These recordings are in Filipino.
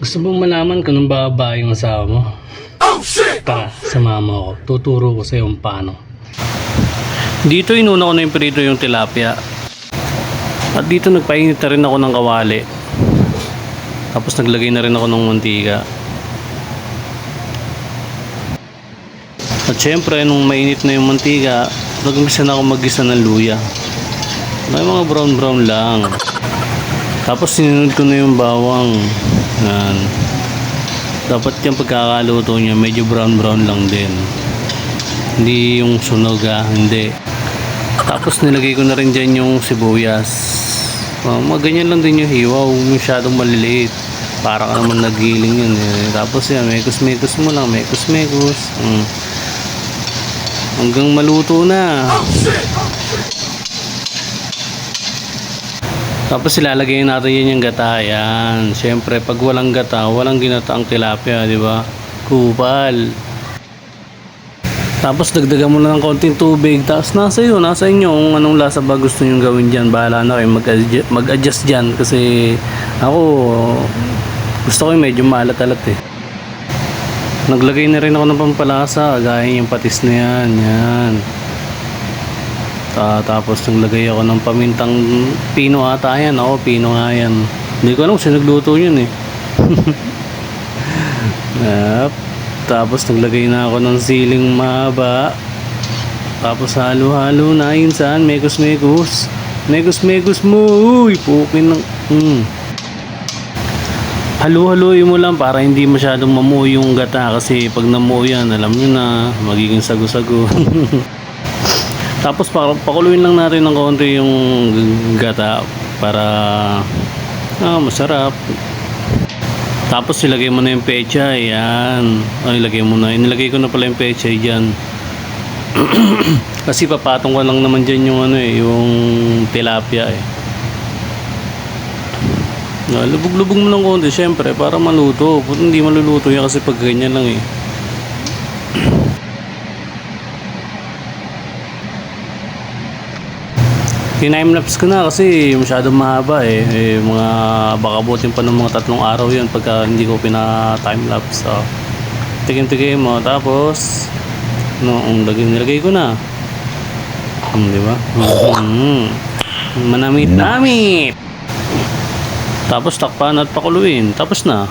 Gusto mo malaman kung anong bababa yung asawa mo? Oh shit! Tara, sumama ako. Tuturo ko sa'yo kung paano. Dito inuna ko na yung prito yung tilapia. At dito nagpainit na rin ako ng kawali. Tapos naglagay na rin ako ng mantika. At syempre nung mainit na yung mantika, nag-umpisa na ako mag-gisa ng luya. May mga brown lang. Tapos sinunod ko na yung bawang. Yan. Dapat yung pagkakaluto niya medyo brown lang din. Hindi yung sunog hindi. Tapos nilagay ko na rin dyan yung sibuyas. Ganyan lang din yung hiwa. Huwag masyadong maliliit. Para ka naman nagiling yun Tapos yan, mekos mo lang. Mekos. Hanggang maluto na. Tapos ilalagay natin yan yung gata. Yan. Siyempre, pag walang gata, walang ginataang tilapia, di ba? Kupal. Tapos dagdagan mo na ng konting tubig. Tapos nasa inyo kung anong lasa ba gusto nyo gawin dyan. Bahala na kayo mag-adjust dyan. Kasi ako, gusto ko yung medyo maalat-alat Naglagay na rin ako ng pampalasa. Gaya yung patis na yan. Yan. Tapos naglagay ako ng pamintang pino ata yan. Oo, pino nga yan. Hindi ko alam kung nagluto yun Tapos naglagay na ako ng siling mahaba. Tapos halo-halo na yun saan. Mekos mo. Uy, pukin ng halo-haloy mo lang para hindi masyadong mamuo yung gata. Kasi pag namuo yan, alam nyo na, magiging sago-sago. Tapos pakuluin lang natin ng konti yung gata para masarap. Tapos ilagay mo na yung pechay. Yan. Inilagay ko na pala yung pechay dyan. Kasi papatong ko lang naman dyan yung yung tilapia Lubog-lubog mo ng konti syempre para maluto. Hindi maluluto yan kasi pag ganyan lang Time-lapse ko na kasi masyadong mahaba mga baka butin pa ng mga 3 araw yun pagka hindi ko pina-time-lapse. So, tigim-tigim mo tapos nilagay ko na. Di ba? Manamit-namit. Tapos takpan at pakuluin. Tapos na.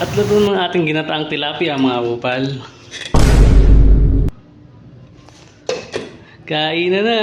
At luto ng ating ginataang tilapia mga upal. Kain na.